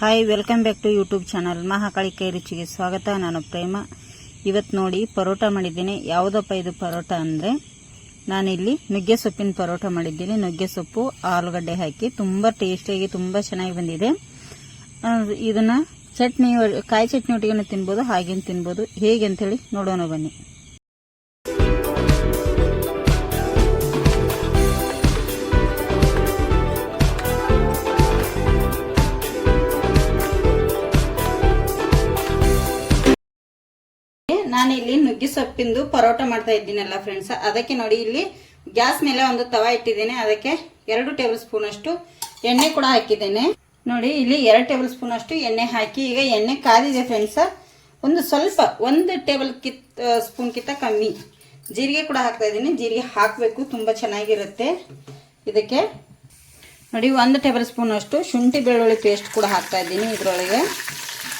Hi welcome back to YouTube channel Mahakali ಕೈ ರುಚಿಗೆ ಸ್ವಾಗತ. ನಾನು ಪ್ರೇಮ. ಇವತ್ತು ನೋಡಿ ಪರೋಟ ಮಾಡಿದ್ದೀನಿ. ಯಾವುದಪ್ಪ ಇದು ಪರೋಟ ಅಂದರೆ ನಾನಿಲ್ಲಿ ನುಗ್ಗೆ ಸೊಪ್ಪಿನ ಪರೋಟ ಮಾಡಿದ್ದೀನಿ. ನುಗ್ಗೆ ಸೊಪ್ಪು ಆಲೂಗಡ್ಡೆ ಹಾಕಿ ತುಂಬ ಟೇಸ್ಟಿಯಾಗಿ ತುಂಬ ಚೆನ್ನಾಗಿ ಬಂದಿದೆ. ಇದನ್ನು ಚಟ್ನಿ ಕಾಯಿ ಚಟ್ನಿ ಒಟ್ಟಿಗೆ ತಿನ್ಬೋದು, ಹಾಗೇನು ತಿನ್ಬೋದು. ಹೇಗೆ ಅಂಥೇಳಿ ನೋಡೋಣ ಬನ್ನಿ. ನಾನಿಲ್ಲಿ ನುಗ್ಗೆ ಸೊಪ್ಪಿಂದು ಪರೋಟ ಮಾಡ್ತಾ ಇದ್ದೀನಲ್ಲ ಫ್ರೆಂಡ್ಸ್, ಅದಕ್ಕೆ ನೋಡಿ ಇಲ್ಲಿ ಗ್ಯಾಸ್ ಮೇಲೆ ಒಂದು ತವಾ ಇಟ್ಟಿದ್ದೇನೆ. ಅದಕ್ಕೆ 2 ಟೇಬಲ್ ಸ್ಪೂನ್ ಅಷ್ಟು ಎಣ್ಣೆ ಕೂಡ ಹಾಕಿದ್ದೇನೆ. ನೋಡಿ ಇಲ್ಲಿ 2 ಟೇಬಲ್ ಸ್ಪೂನ್ ಅಷ್ಟು ಎಣ್ಣೆ ಹಾಕಿ, ಈಗ ಎಣ್ಣೆ ಕಾದಿದೆ ಫ್ರೆಂಡ್ಸ್. ಸ್ವಲ್ಪ 1 ಟೇಬಲ್ ಸ್ಪೂನ್ ಕಿಂತ ಕಮ್ಮಿ ಜೀರಿಗೆ ಕೂಡ ಹಾಕ್ತಾ ಇದ್ದೀನಿ. ಜೀರಿಗೆ ಹಾಕಬೇಕು, ತುಂಬ ಚೆನ್ನಾಗಿರುತ್ತೆ. ಇದಕ್ಕೆ ನೋಡಿ 1 ಟೇಬಲ್ ಸ್ಪೂನ್ ಅಷ್ಟು ಶುಂಠಿ ಬೆಳ್ಳುಳ್ಳಿ ಪೇಸ್ಟ್ ಕೂಡ ಹಾಕ್ತಾ ಇದ್ದೀನಿ. ಇದರೊಳಗೆ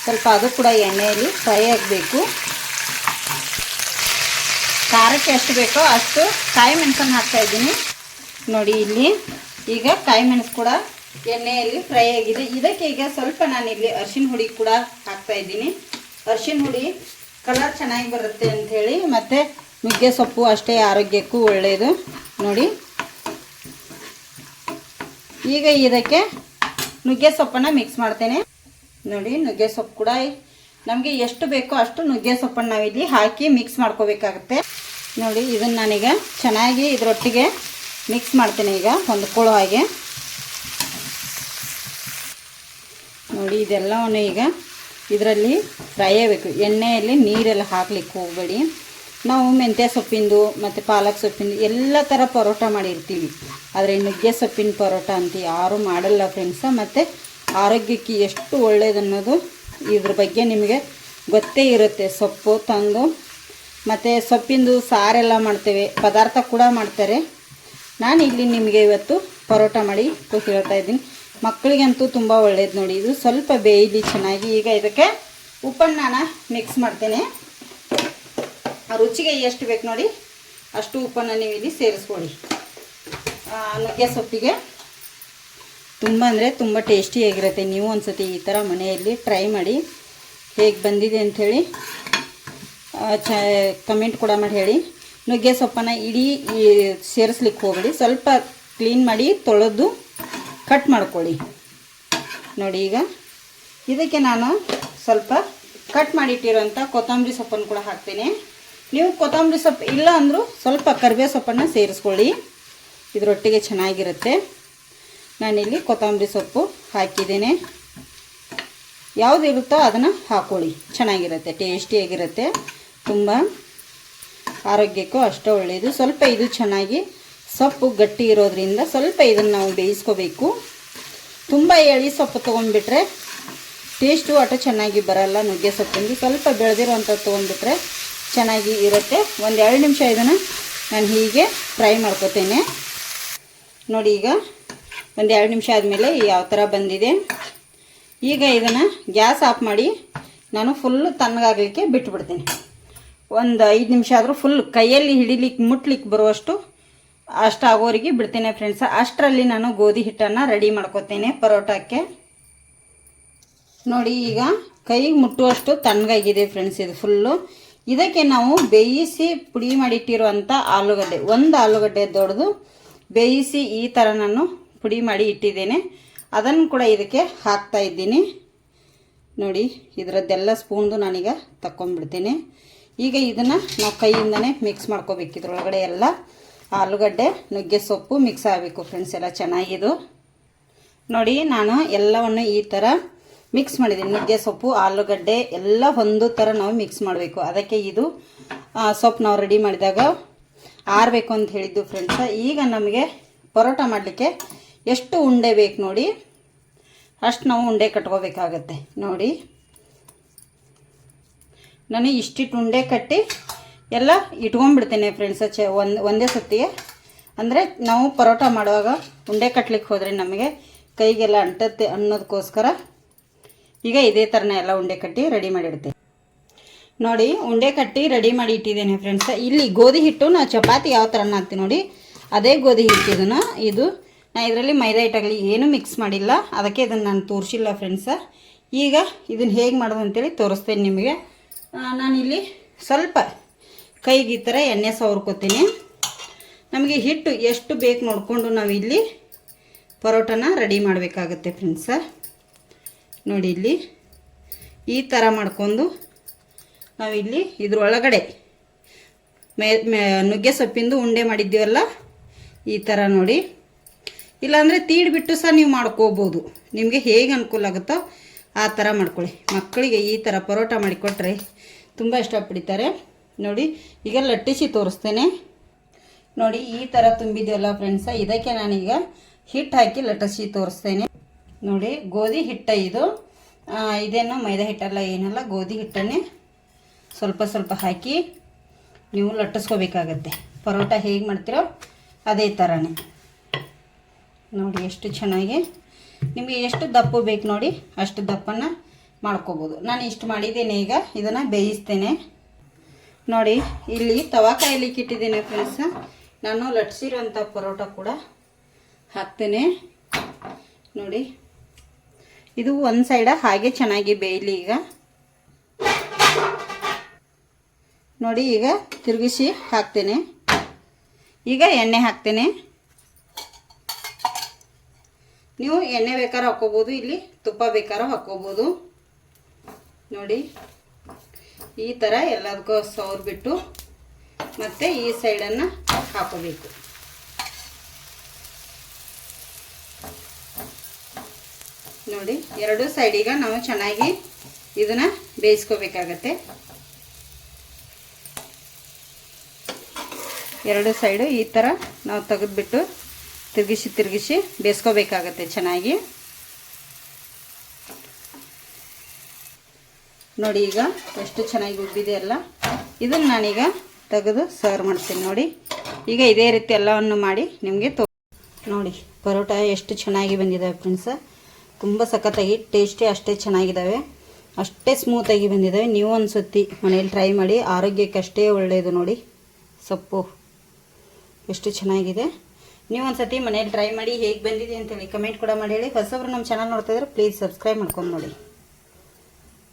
ಸ್ವಲ್ಪ ಅದು ಕೂಡ ಎಣ್ಣೆಯಲ್ಲಿ ಫ್ರೈ ಆಗಬೇಕು. ಖಾರಕ್ಕೆ ಎಷ್ಟು ಬೇಕೋ ಅಷ್ಟು ಕಾಯಿ ಮೆಣಸನ್ನು ಹಾಕ್ತಾ ಇದ್ದೀನಿ. ನೋಡಿ ಇಲ್ಲಿ ಈಗ ಕಾಯಿ ಮೆಣಸು ಕೂಡ ಎಣ್ಣೆಯಲ್ಲಿ ಫ್ರೈ ಆಗಿದೆ. ಇದಕ್ಕೆ ಈಗ ಸ್ವಲ್ಪ ನಾನಿಲ್ಲಿ ಅರಿಶಿನ ಹುಡಿ ಕೂಡ ಹಾಕ್ತಾ ಇದ್ದೀನಿ. ಅರಿಶಿನ ಹುಡಿ ಕಲರ್ ಚೆನ್ನಾಗಿ ಬರುತ್ತೆ ಅಂಥೇಳಿ, ಮತ್ತು ನುಗ್ಗೆ ಸೊಪ್ಪು ಅಷ್ಟೇ ಆರೋಗ್ಯಕ್ಕೂ ಒಳ್ಳೆಯದು. ನೋಡಿ ಈಗ ಇದಕ್ಕೆ ನುಗ್ಗೆ ಸೊಪ್ಪನ್ನು ಮಿಕ್ಸ್ ಮಾಡ್ತೇನೆ. ನೋಡಿ ನುಗ್ಗೆ ಸೊಪ್ಪು ಕೂಡ ನಮಗೆ ಎಷ್ಟು ಬೇಕೋ ಅಷ್ಟು ನುಗ್ಗೆ ಸೊಪ್ಪನ್ನು ನಾವಿಲ್ಲಿ ಹಾಕಿ ಮಿಕ್ಸ್ ಮಾಡ್ಕೋಬೇಕಾಗುತ್ತೆ. ನೋಡಿ ಇದನ್ನು ನಾನೀಗ ಚೆನ್ನಾಗಿ ಇದರೊಟ್ಟಿಗೆ ಮಿಕ್ಸ್ ಮಾಡ್ತೇನೆ. ಈಗ ಹೊಂದ್ಕೊಳ್ಳೋ ಹಾಗೆ ನೋಡಿ ಇದೆಲ್ಲವನ್ನು ಈಗ ಇದರಲ್ಲಿ ಫ್ರೈ ಆಗಬೇಕು. ಎಣ್ಣೆಯಲ್ಲಿ ನೀರೆಲ್ಲ ಹಾಕ್ಲಿಕ್ಕೆ ಹೋಗಬೇಡಿ. ನಾವು ಮೆಂತ್ಯ ಸೊಪ್ಪಿಂದು ಮತ್ತು ಪಾಲಕ್ ಸೊಪ್ಪಿಂದು ಎಲ್ಲ ಥರ ಪರೋಟ ಮಾಡಿರ್ತೀವಿ, ಆದರೆ ನುಗ್ಗೆ ಸೊಪ್ಪಿನ ಪರೋಟ ಅಂತ ಯಾರೂ ಮಾಡಲ್ಲ ಫ್ರೆಂಡ್ಸ. ಮತ್ತು ಆರೋಗ್ಯಕ್ಕೆ ಎಷ್ಟು ಒಳ್ಳೆಯದನ್ನೋದು ಇದ್ರ ಬಗ್ಗೆ ನಿಮಗೆ ಗೊತ್ತೇ ಇರುತ್ತೆ. ಸೊಪ್ಪು ತಂದು ಮತ್ತು ಸೊಪ್ಪಿಂದು ಸಾರೆಲ್ಲ ಮಾಡ್ತೇವೆ, ಪದಾರ್ಥ ಕೂಡ ಮಾಡ್ತಾರೆ. ನಾನು ಇಲ್ಲಿ ನಿಮಗೆ ಇವತ್ತು ಪರೋಟ ಮಾಡಿ ಹೇಳ್ತಾ ಇದ್ದೀನಿ. ಮಕ್ಕಳಿಗಂತೂ ತುಂಬ ಒಳ್ಳೆಯದು. ನೋಡಿ ಇದು ಸ್ವಲ್ಪ ಬೇಯಲಿ ಚೆನ್ನಾಗಿ. ಈಗ ಇದಕ್ಕೆ ಉಪ್ಪನ್ನು ನಾನು ಮಿಕ್ಸ್ ಮಾಡ್ತೇನೆ. ರುಚಿಗೆ ಎಷ್ಟು ಬೇಕು ನೋಡಿ ಅಷ್ಟು ಉಪ್ಪನ್ನು ನೀವು ಇಲ್ಲಿ ಸೇರಿಸ್ಕೊಳ್ಳಿ. ನುಗ್ಗೆ ಸೊಪ್ಪಿಗೆ ತುಂಬ ಅಂದರೆ ತುಂಬ ಟೇಸ್ಟಿಯಾಗಿರುತ್ತೆ. ನೀವು ಒಂದು ಸತಿ ಈ ಥರ ಮನೆಯಲ್ಲಿ ಟ್ರೈ ಮಾಡಿ, ಹೇಗೆ ಬಂದಿದೆ ಅಂಥೇಳಿ ಕಮೆಂಟ್ ಕೂಡ ಮಾಡಿ ಹೇಳಿ. ನುಗ್ಗೆ ಸೊಪ್ಪನ್ನು ಇಡೀ ಸೇರಿಸ್ಲಿಕ್ಕೆ ಹೋಗಬೇಡಿ, ಸ್ವಲ್ಪ ಕ್ಲೀನ್ ಮಾಡಿ ತೊಳೆದು ಕಟ್ ಮಾಡ್ಕೊಳ್ಳಿ. ನೋಡಿ ಈಗ ಇದಕ್ಕೆ ನಾನು ಸ್ವಲ್ಪ ಕಟ್ ಮಾಡಿಟ್ಟಿರೋಂಥ ಕೊತ್ತಂಬರಿ ಸೊಪ್ಪನ್ನು ಕೂಡ ಹಾಕ್ತೇನೆ. ನೀವು ಕೊತ್ತಂಬರಿ ಸೊಪ್ಪು ಇಲ್ಲ ಅಂದರೂ ಸ್ವಲ್ಪ ಕರಿಬೇವು ಸೊಪ್ಪನ್ನು ಸೇರಿಸ್ಕೊಳ್ಳಿ, ಇದರೊಟ್ಟಿಗೆ ಚೆನ್ನಾಗಿರುತ್ತೆ. ನಾನಿಲ್ಲಿ ಕೊತ್ತಂಬರಿ ಸೊಪ್ಪು ಹಾಕಿದ್ದೇನೆ. ಯಾವುದಿರುತ್ತೋ ಅದನ್ನು ಹಾಕ್ಕೊಳ್ಳಿ, ಚೆನ್ನಾಗಿರುತ್ತೆ, ಟೇಸ್ಟಿಯಾಗಿರುತ್ತೆ. ತುಂಬ ಆರೋಗ್ಯಕ್ಕೂ ಅಷ್ಟೇ ಒಳ್ಳೆಯದು. ಸ್ವಲ್ಪ ಇದು ಚೆನ್ನಾಗಿ ಸೊಪ್ಪು ಗಟ್ಟಿ ಇರೋದ್ರಿಂದ ಸ್ವಲ್ಪ ಇದನ್ನು ನಾವು ಬೇಯಿಸ್ಕೋಬೇಕು. ತುಂಬ ಎಳೆ ಸೊಪ್ಪು ತೊಗೊಂಡ್ಬಿಟ್ರೆ ಟೇಸ್ಟು ಅಷ್ಟು ಚೆನ್ನಾಗಿ ಬರಲ್ಲ. ನುಗ್ಗೆ ಸೊಪ್ಪಿಂದು ಸ್ವಲ್ಪ ಬೆಳೆದಿರೋವಂಥದ್ದು ತೊಗೊಂಡ್ಬಿಟ್ರೆ ಚೆನ್ನಾಗಿ ಇರುತ್ತೆ. 1-2 ನಿಮಿಷ ಇದನ್ನು ನಾನು ಹೀಗೆ ಫ್ರೈ ಮಾಡ್ಕೋತೇನೆ. ನೋಡಿ ಈಗ 1-2 ನಿಮಿಷ ಆದಮೇಲೆ ಯಾವ ಥರ ಬಂದಿದೆ. ಈಗ ಇದನ್ನು ಗ್ಯಾಸ್ ಆಫ್ ಮಾಡಿ ನಾನು ಫುಲ್ಲು ತಣ್ಣಗಾಗಲಿಕ್ಕೆ ಬಿಟ್ಟುಬಿಡ್ತೀನಿ. 1-5 ನಿಮಿಷ ಆದರೂ ಫುಲ್ ಕೈಯಲ್ಲಿ ಹಿಡಿಲಿಕ್ಕೆ ಮುಟ್ಲಿಕ್ಕೆ ಬರುವಷ್ಟು ಅಷ್ಟಾಗೋರಿಗೆ ಬಿಡ್ತೇನೆ ಫ್ರೆಂಡ್ಸ್. ಅಷ್ಟರಲ್ಲಿ ನಾನು ಗೋಧಿ ಹಿಟ್ಟನ್ನು ರೆಡಿ ಮಾಡ್ಕೋತೇನೆ ಪರೋಟಕ್ಕೆ. ನೋಡಿ ಈಗ ಕೈಗೆ ಮುಟ್ಟುವಷ್ಟು ತಣ್ಣಗಾಗಿದೆ ಫ್ರೆಂಡ್ಸ್ ಇದು ಫುಲ್ಲು. ಇದಕ್ಕೆ ನಾವು ಬೇಯಿಸಿ ಪುಡಿ ಮಾಡಿಟ್ಟಿರುವಂಥ ಆಲೂಗಡ್ಡೆ, 1 ಆಲೂಗಡ್ಡೆ ದೊಡ್ಡದು ಬೇಯಿಸಿ ಈ ಥರ ನಾನು ಪುಡಿ ಮಾಡಿ ಇಟ್ಟಿದ್ದೇನೆ. ಅದನ್ನು ಕೂಡ ಇದಕ್ಕೆ ಹಾಕ್ತಾ ಇದ್ದೀನಿ. ನೋಡಿ ಇದರದ್ದೆಲ್ಲ ಸ್ಪೂನ್ದು ನಾನೀಗ ತಗೊಂಡ್ಬಿಡ್ತೀನಿ. ಈಗ ಇದನ್ನು ನಾವು ಕೈಯಿಂದನೇ ಮಿಕ್ಸ್ ಮಾಡ್ಕೋಬೇಕು. ಇದ್ರೊಳಗಡೆ ಎಲ್ಲ ಆಲೂಗಡ್ಡೆ ನುಗ್ಗೆ ಸೊಪ್ಪು ಮಿಕ್ಸ್ ಆಗಬೇಕು ಫ್ರೆಂಡ್ಸ್, ಎಲ್ಲ ಚೆನ್ನಾಗಿದು. ನೋಡಿ ನಾನು ಎಲ್ಲವನ್ನು ಈ ಥರ ಮಿಕ್ಸ್ ಮಾಡಿದ್ದೀನಿ. ನುಗ್ಗೆ ಸೊಪ್ಪು ಆಲೂಗಡ್ಡೆ ಎಲ್ಲ ಒಂದು ಥರ ನಾವು ಮಿಕ್ಸ್ ಮಾಡಬೇಕು. ಅದಕ್ಕೆ ಇದು ಸೊಪ್ಪು ನಾವು ರೆಡಿ ಮಾಡಿದಾಗ ಆರಬೇಕು ಅಂತ ಹೇಳಿದ್ದು ಫ್ರೆಂಡ್ಸ. ಈಗ ನಮಗೆ ಪರೋಟ ಮಾಡಲಿಕ್ಕೆ ಎಷ್ಟು ಉಂಡೆ ಬೇಕು ನೋಡಿ ಅಷ್ಟು ನಾವು ಉಂಡೆ ಕಟ್ಕೋಬೇಕಾಗತ್ತೆ. ನೋಡಿ ನಾನು ಇಷ್ಟಿಟ್ಟು ಉಂಡೆ ಕಟ್ಟಿ ಎಲ್ಲ ಇಟ್ಕೊಂಡ್ಬಿಡ್ತೇನೆ ಫ್ರೆಂಡ್ಸ. ಒಂದೇ ಸತಿಗೆ, ಅಂದರೆ ನಾವು ಪರೋಟ ಮಾಡುವಾಗ ಉಂಡೆ ಕಟ್ಲಿಕ್ಕೆ ಹೋದರೆ ನಮಗೆ ಕೈಗೆಲ್ಲ ಅಂಟತ್ತೆ ಅನ್ನೋದಕ್ಕೋಸ್ಕರ ಈಗ ಇದೇ ಥರನೇ ಎಲ್ಲ ಉಂಡೆ ಕಟ್ಟಿ ರೆಡಿ ಮಾಡಿಡ್ತೇನೆ. ನೋಡಿ ಉಂಡೆ ಕಟ್ಟಿ ರೆಡಿ ಮಾಡಿ ಇಟ್ಟಿದ್ದೇನೆ ಫ್ರೆಂಡ್ಸ. ಇಲ್ಲಿ ಗೋಧಿ ಹಿಟ್ಟು ನಾವು ಚಪಾತಿ ಯಾವ ಥರ ಹಾಕ್ತೀವಿ ನೋಡಿ ಅದೇ ಗೋಧಿ ಹಿಟ್ಟಿದನ್ನು ಇದು ನಾನು ಇದರಲ್ಲಿ ಮೈದಾ ಹಿಟ್ಟಾಗಲಿ ಏನೂ ಮಿಕ್ಸ್ ಮಾಡಿಲ್ಲ, ಅದಕ್ಕೆ ಇದನ್ನು ನಾನು ತೋರಿಸಿಲ್ಲ ಫ್ರೆಂಡ್ಸ. ಈಗ ಇದನ್ನು ಹೇಗೆ ಮಾಡೋದು ಅಂತೇಳಿ ತೋರಿಸ್ತೇನೆ ನಿಮಗೆ. ನಾನಿಲ್ಲಿ ಸ್ವಲ್ಪ ಕೈಗೆ ಈ ಥರ ಎಣ್ಣೆ ಸವರ್ಕೋತೀನಿ. ನಮಗೆ ಹಿಟ್ಟು ಎಷ್ಟು ಬೇಕು ನೋಡಿಕೊಂಡು ನಾವಿಲ್ಲಿ ಪರೋಟನ ರೆಡಿ ಮಾಡಬೇಕಾಗತ್ತೆ ಫ್ರೆಂಡ್ಸ. ನೋಡಿ ಇಲ್ಲಿ ಈ ಥರ ಮಾಡ್ಕೊಂಡು ನಾವಿಲ್ಲಿ ಇದ್ರೊಳಗಡೆ ನುಗ್ಗೆ ಸೊಪ್ಪಿಂದು ಉಂಡೆ ಮಾಡಿದ್ದೀವಲ್ಲ, ಈ ಥರ ನೋಡಿ. ಇಲ್ಲಾಂದರೆ ತೀಡ್ಬಿಟ್ಟು ಸಹ ನೀವು ಮಾಡ್ಕೋಬೋದು, ನಿಮಗೆ ಹೇಗೆ ಅನುಕೂಲ ಆಗುತ್ತೋ ಆ ಥರ ಮಾಡ್ಕೊಳ್ಳಿ. ಮಕ್ಕಳಿಗೆ ಈ ಥರ ಪರೋಟ ಮಾಡಿಕೊಟ್ರೆ ತುಂಬ ಇಷ್ಟಪಡ್ತಾರೆ. ನೋಡಿ ಈಗ ಲಟ್ಟಿಸಿ ತೋರಿಸ್ತೇನೆ. ನೋಡಿ ಈ ಥರ ತುಂಬಿದೆಯಲ್ಲ ಫ್ರೆಂಡ್ಸ, ಇದಕ್ಕೆ ನಾನೀಗ ಹಿಟ್ಟು ಹಾಕಿ ಲಟ್ಟಿಸಿ ತೋರಿಸ್ತೇನೆ. ನೋಡಿ ಗೋಧಿ ಹಿಟ್ಟ ಇದು, ಇದೇನು ಮೈದಾ ಹಿಟ್ಟಲ್ಲ ಏನಲ್ಲ, ಗೋಧಿ ಹಿಟ್ಟನ್ನೇ ಸ್ವಲ್ಪ ಸ್ವಲ್ಪ ಹಾಕಿ ನೀವು ಲಟ್ಟಿಸ್ಕೋಬೇಕಾಗತ್ತೆ. ಪರೋಟ ಹೇಗೆ ಮಾಡ್ತೀರೋ ಅದೇ ಥರನೇ. ನೋಡಿ ಎಷ್ಟು ಚೆನ್ನಾಗಿ, ನಿಮಗೆ ಎಷ್ಟು ದಪ್ಪ ಬೇಕು ನೋಡಿ ಅಷ್ಟು ದಪ್ಪನ್ನು ಮಾಡ್ಕೋಬೋದು. ನಾನು ಇಷ್ಟು ಮಾಡಿದ್ದೇನೆ. ಈಗ ಇದನ್ನು ಬೇಯಿಸ್ತೇನೆ. ನೋಡಿ ಇಲ್ಲಿ ತವಾ ಕಾಯ್ಲಿಕ್ಕೆ ಇಟ್ಟಿದ್ದೇನೆ ಫ್ರೆಂಡ್ಸ. ನಾನು ಲಟ್ಸಿರೋಂಥ ಪರೋಟ ಕೂಡ ಹಾಕ್ತೇನೆ. ನೋಡಿ ಇದು ಒಂದು ಸೈಡ ಹಾಗೆ ಚೆನ್ನಾಗಿ ಬೇಯಲಿ. ಈಗ ನೋಡಿ ಈಗ ತಿರುಗಿಸಿ ಹಾಕ್ತೇನೆ. ಈಗ ಎಣ್ಣೆ ಹಾಕ್ತೇನೆ. ನೀವು ಎಣ್ಣೆ ಬೇಕಾದ್ರೂ ಹಾಕ್ಕೋಬೋದು, ಇಲ್ಲಿ ತುಪ್ಪ ಬೇಕಾದ್ರೂ ಹಾಕ್ಕೋಬೋದು. ನೋಡಿ ಈ ಥರ ಎಲ್ಲದಕ್ಕೂ ಸವರ್ಬಿಟ್ಟು ಮತ್ತು ಈ ಸೈಡನ್ನು ಹಾಕೋಬೇಕು. ನೋಡಿ ಎರಡು ಸೈಡಿಗ ನಾವು ಚೆನ್ನಾಗಿ ಇದನ್ನು ಬೇಯಿಸ್ಕೋಬೇಕಾಗತ್ತೆ. ಎರಡು ಸೈಡು ಈ ಥರ ನಾವು ತೆಗೆದುಬಿಟ್ಟು ತಿರುಗಿಸಿ ಬೇಯಿಸ್ಕೋಬೇಕಾಗತ್ತೆ ಚೆನ್ನಾಗಿ. ನೋಡಿ ಈಗ ಎಷ್ಟು ಚೆನ್ನಾಗಿ ಉಬ್ಬಿದೆ ಅಲ್ಲ. ಇದನ್ನು ನಾನೀಗ ತೆಗೆದು ಸರ್ವ್ ಮಾಡ್ತೀನಿ. ನೋಡಿ ಈಗ ಇದೇ ರೀತಿ ಎಲ್ಲವನ್ನು ಮಾಡಿ ನಿಮಗೆ ನೋಡಿ ಪರೋಟ ಎಷ್ಟು ಚೆನ್ನಾಗಿ ಬಂದಿದೆ ಫ್ರೆಂಡ್ಸ. ತುಂಬ ಸಖತ್ತಾಗಿ ಟೇಸ್ಟಿ ಅಷ್ಟೇ ಚೆನ್ನಾಗಿದ್ದಾವೆ, ಅಷ್ಟೇ ಸ್ಮೂತಾಗಿ ಬಂದಿದ್ದಾವೆ. ನೀವು ಒಂದು ಸತಿ ಮನೇಲಿ ಟ್ರೈ ಮಾಡಿ, ಆರೋಗ್ಯಕ್ಕೆ ಅಷ್ಟೇ ಒಳ್ಳೆಯದು. ನೋಡಿ ಸೊಪ್ಪು ಎಷ್ಟು ಚೆನ್ನಾಗಿದೆ. ನೀವು ಒಂದು ಸತಿ ಮನೇಲಿ ಟ್ರೈ ಮಾಡಿ ಹೇಗೆ ಬಂದಿದೆ ಅಂತೇಳಿ ಕಮೆಂಟ್ ಕೂಡ ಮಾಡಿ ಹೇಳಿ. ಹೊಸಬ್ರು ನಮ್ಮ ಚಾನಲ್ ನೋಡ್ತಾ ಇದ್ರೆ ಪ್ಲೀಸ್ ಸಬ್ಸ್ಕ್ರೈಬ್ ಮಾಡ್ಕೊಂಡು ನೋಡಿ.